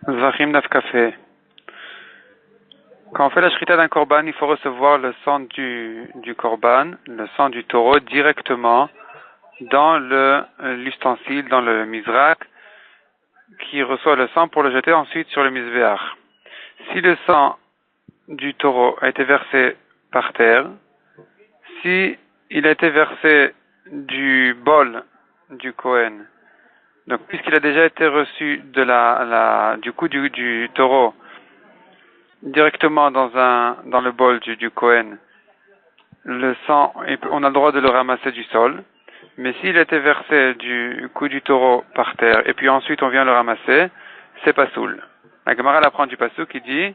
Zvachim Daf Café. Quand on fait la shrita d'un korban, il faut recevoir le sang du korban, le sang du taureau, directement dans l'ustensile, dans le mizrak, qui reçoit le sang pour le jeter ensuite sur le mizbeach. Si le sang du taureau a été versé par terre, si il a été versé du bol du Kohen, donc puisqu'il a déjà été reçu du coup du taureau directement dans le bol du Kohen, le sang, on a le droit de le ramasser du sol. Mais s'il a été versé du coup du taureau par terre et puis ensuite on vient le ramasser, c'est pas soul. La Gemara l'apprend du pasuk qui dit,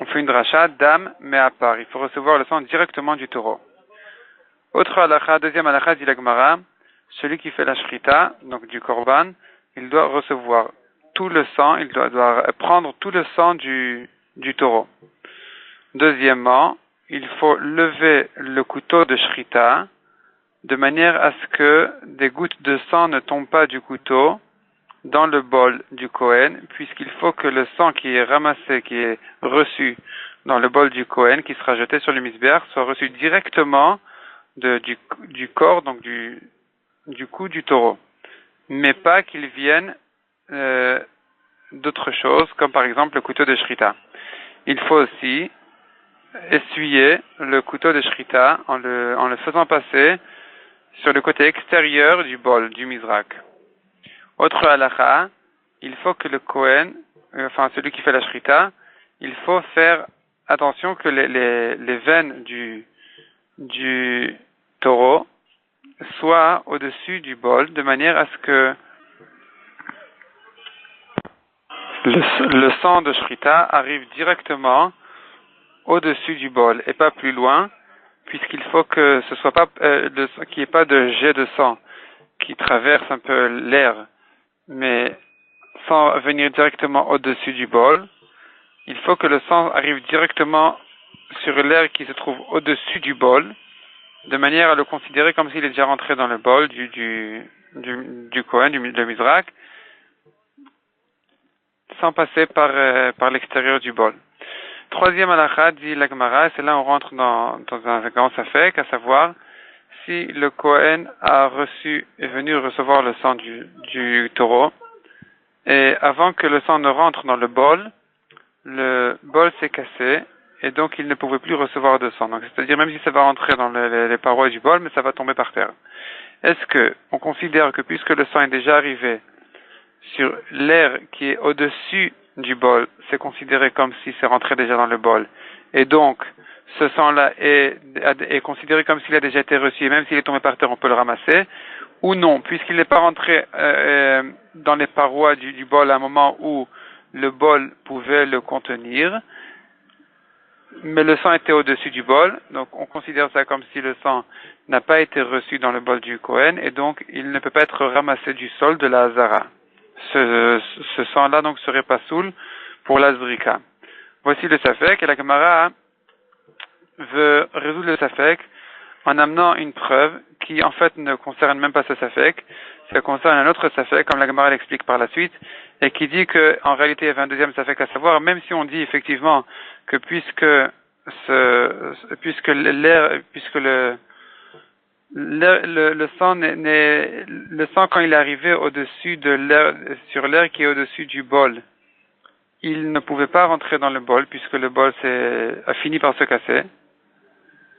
on fait une dracha, dame, mais à part. Il faut recevoir le sang directement du taureau. Autre halakha, deuxième halakha, dit la Gemara, celui qui fait la shrita, donc du korban, il doit recevoir tout le sang, il doit prendre tout le sang du taureau. Deuxièmement, il faut lever le couteau de shrita de manière à ce que des gouttes de sang ne tombent pas du couteau dans le bol du Kohen, puisqu'il faut que le sang qui est ramassé, qui est reçu dans le bol du Kohen, qui sera jeté sur le mizbeach, soit reçu directement du corps, donc du cou du taureau, mais pas qu'il vienne d'autres choses, comme par exemple le couteau de shrita. Il faut aussi essuyer le couteau de shrita en le faisant passer sur le côté extérieur du bol, du mizrak. Autre halakha, il faut que le Kohen, celui qui fait la shrita, il faut faire attention que les veines du taureau soient au-dessus du bol, de manière à ce que le sang de shrita arrive directement au-dessus du bol et pas plus loin, puisqu'il faut que ce soit pas qu'il n'y ait pas de jet de sang qui traverse un peu l'air, mais sans venir directement au-dessus du bol. Il faut que le sang arrive directement sur l'air qui se trouve au-dessus du bol, de manière à le considérer comme s'il est déjà rentré dans le bol du Kohen, de Mizrak, sans passer par l'extérieur du bol. Troisième halakha, dit la Gemara, c'est là où on rentre dans un grand safek, à savoir si le Kohen est venu recevoir le sang du taureau, et avant que le sang ne rentre dans le bol s'est cassé, et donc il ne pouvait plus recevoir de sang. Donc, c'est-à-dire même si ça va rentrer dans les parois du bol, mais ça va tomber par terre. Est-ce que on considère que puisque le sang est déjà arrivé sur l'air qui est au-dessus du bol, c'est considéré comme si c'est rentré déjà dans le bol, et donc ce sang-là est considéré comme s'il a déjà été reçu, et même s'il est tombé par terre, on peut le ramasser, ou non, puisqu'il n'est pas rentré dans les parois du bol à un moment où le bol pouvait le contenir, mais le sang était au-dessus du bol, donc on considère ça comme si le sang n'a pas été reçu dans le bol du Kohen, et donc il ne peut pas être ramassé du sol de la Hazara. Ce sang-là donc serait pas soul pour la Zrika. Voici le Safek, et la Gemara veut résoudre le Safek en amenant une preuve qui en fait ne concerne même pas ce Safek, ça concerne un autre Safek, comme la Gemara l'explique par la suite, et qui dit que en réalité il y avait un deuxième Safek, à savoir, même si on dit effectivement que puisque le sang quand il est arrivé au-dessus de l'air, sur l'air qui est au-dessus du bol, il ne pouvait pas rentrer dans le bol puisque le bol a fini par se casser.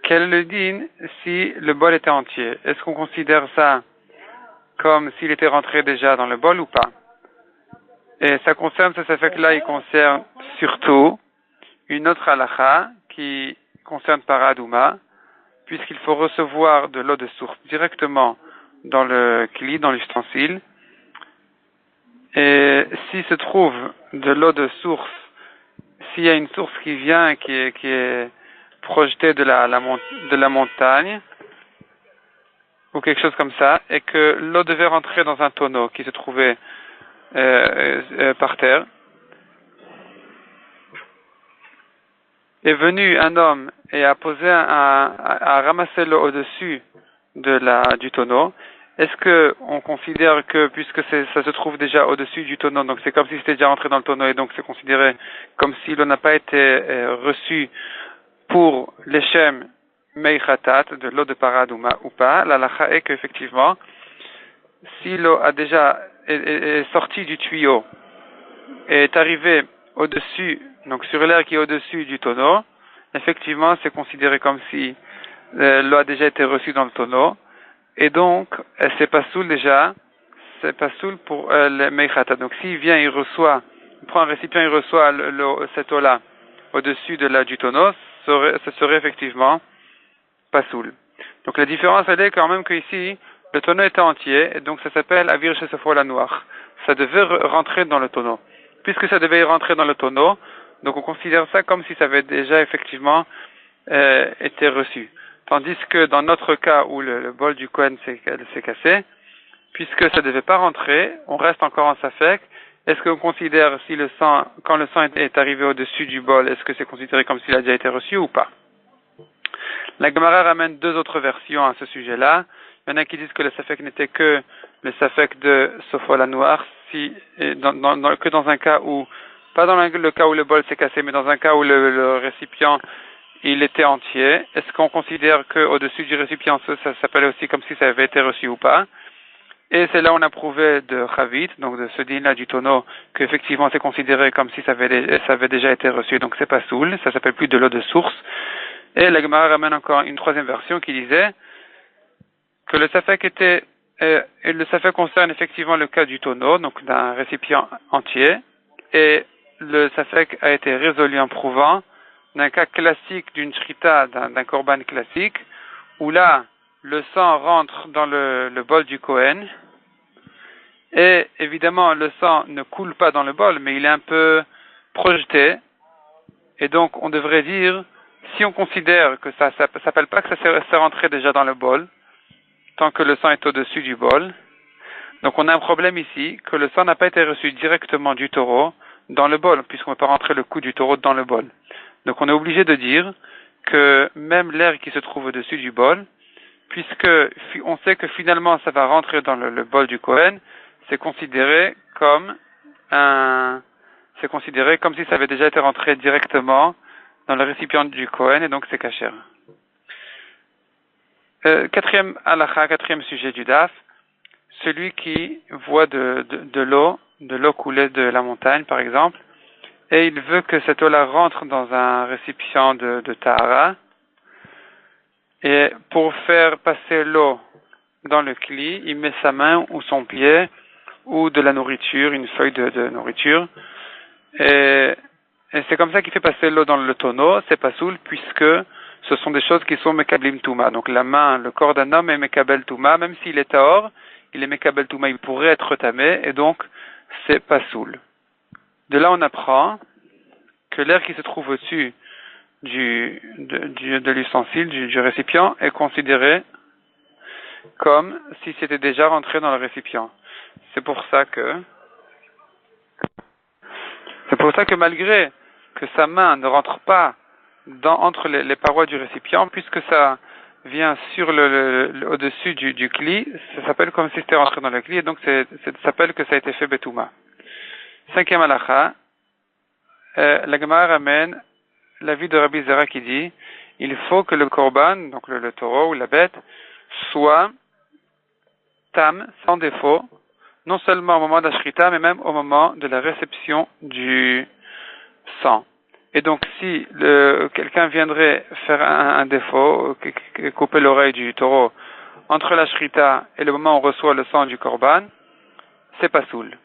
Quel est le din si le bol était entier? Est-ce qu'on considère ça comme s'il était rentré déjà dans le bol ou pas? Et ça concerne, ce fait que là, il concerne surtout une autre halakha qui concerne Paradouma, puisqu'il faut recevoir de l'eau de source directement dans le kli, dans l'ustensile. Et s'il se trouve de l'eau de source, s'il y a une source qui vient, qui est projetée de la montagne, ou quelque chose comme ça, et que l'eau devait rentrer dans un tonneau qui se trouvait par terre, est venu un homme et a ramasser l'eau au-dessus du tonneau, est-ce que on considère que, puisque ça se trouve déjà au-dessus du tonneau, donc c'est comme si c'était déjà rentré dans le tonneau, et donc c'est considéré comme si l'eau n'a pas été reçue pour l'Echem Meichatat, de l'eau de Paradouma ou pas? La lacha est qu'effectivement, si l'eau a déjà est sortie du tuyau et est arrivée au-dessus, donc sur l'air qui est au-dessus du tonneau, effectivement c'est considéré comme si l'eau a déjà été reçue dans le tonneau, et donc c'est pas soul déjà, c'est pas soul pour le Meichata. Donc s'il vient, il prend un récipient, il reçoit cette eau-là au-dessus du tonneau, ce serait effectivement pas soul. Donc la différence elle est quand même qu'ici, le tonneau était entier, et donc ça s'appelle Avir Shesefo la Noire. Ça devait rentrer dans le tonneau. Puisque ça devait rentrer dans le tonneau, donc on considère ça comme si ça avait déjà effectivement été reçu. Tandis que dans notre cas où le bol du Kohen s'est cassé, puisque ça ne devait pas rentrer, on reste encore en safek. Est-ce qu'on considère si le sang, quand le sang est arrivé au-dessus du bol, est-ce que c'est considéré comme s'il a déjà été reçu ou pas? La Gemara ramène deux autres versions à ce sujet-là. Il y en a qui disent que le safek n'était que le safek de Sofo la Noire, que dans un cas où, pas dans le cas où le bol s'est cassé, mais dans un cas où le récipient il était entier. Est-ce qu'on considère qu'au-dessus du récipient, ça s'appelle aussi comme si ça avait été reçu ou pas? Et c'est là où on a prouvé de Chavit, donc de ce din-là du tonneau, qu'effectivement c'est considéré comme si ça avait déjà été reçu, donc c'est pas soul, ça s'appelle plus de l'eau de source. Et la Gemara ramène encore une troisième version qui disait que le safek et le safek concerne effectivement le cas du tonneau, donc d'un récipient entier, et le safek a été résolu en prouvant d'un cas classique d'une shrita, d'un korban classique, où là, le sang rentre dans le bol du Kohen, et évidemment, le sang ne coule pas dans le bol, mais il est un peu projeté, et donc on devrait dire, si on considère que ça s'appelle pas que ça s'est rentré déjà dans le bol, tant que le sang est au-dessus du bol, donc on a un problème ici, que le sang n'a pas été reçu directement du taureau dans le bol, puisqu'on ne peut pas rentrer le cou du taureau dans le bol. Donc on est obligé de dire que même l'air qui se trouve au-dessus du bol, puisque on sait que finalement ça va rentrer dans le bol du Kohen, c'est considéré comme si ça avait déjà été rentré directement dans le récipient du Kohen, et donc c'est kasher. Quatrième halakha, quatrième sujet du daf, celui qui voit de l'eau couler de la montagne par exemple, et il veut que cette eau-là rentre dans un récipient de tahara, et pour faire passer l'eau dans le kli, il met sa main ou son pied ou de la nourriture, une feuille de nourriture, et c'est comme ça qu'il fait passer l'eau dans le tonneau. C'est pas soul puisque ce sont des choses qui sont mekablim touma. Donc la main, le corps d'un homme est mekabel touma, même s'il est tahor, il est mekabel touma, il pourrait être tamé, et donc c'est pas soul. De là on apprend que l'air qui se trouve au-dessus de l'ustensile, du récipient, est considéré comme si c'était déjà rentré dans le récipient. C'est pour ça que malgré que sa main ne rentre pas entre les parois du récipient, puisque ça vient sur au-dessus du kli, ça s'appelle comme si c'était rentré dans le kli, et donc ça s'appelle que ça a été fait betouma. Cinquième halakha, la Gemara ramène l'avis de Rabbi Zera qui dit il faut que le korban, donc le taureau ou la bête, soit tam, sans défaut, non seulement au moment de la shrita, mais même au moment de la réception du sang. Et donc si quelqu'un viendrait faire un défaut, couper l'oreille du taureau entre la shrita et le moment où on reçoit le sang du korban, c'est pas soul.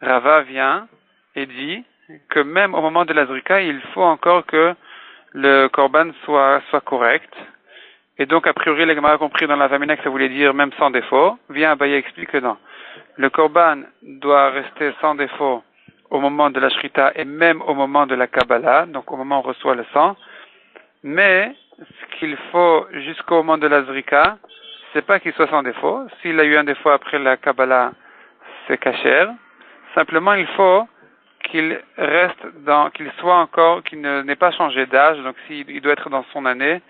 Rava vient et dit que même au moment de la zrika, il faut encore que le korban soit correct. Et donc, a priori, les Gemara a compris dans la Vamina que ça voulait dire même sans défaut. Vient Abaye explique que non. Le korban doit rester sans défaut au moment de la shrita et même au moment de la Kabbalah, donc au moment où on reçoit le sang. Mais ce qu'il faut jusqu'au moment de la zrika, c'est pas qu'il soit sans défaut. S'il a eu un défaut après la Kabbalah, c'est kasher. Simplement, il faut qu'il n'ait pas changé d'âge, donc s'il doit être dans son année,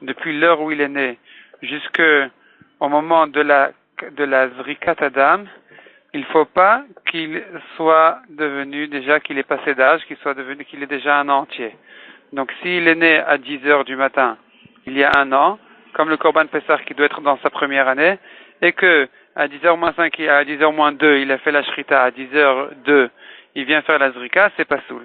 depuis l'heure où il est né, jusqu'au moment de la de la Zrikat Adam, il ne faut pas qu'il soit devenu déjà qu'il est passé d'âge, qu'il est déjà un an entier. Donc s'il est né à 10 heures du matin, il y a un an, comme le Korban Pessah qui doit être dans sa première année, et que à 10h moins 5, à 10h moins 2, il a fait la Shrita, à 10h2, il vient faire la Zrika, c'est pas soul.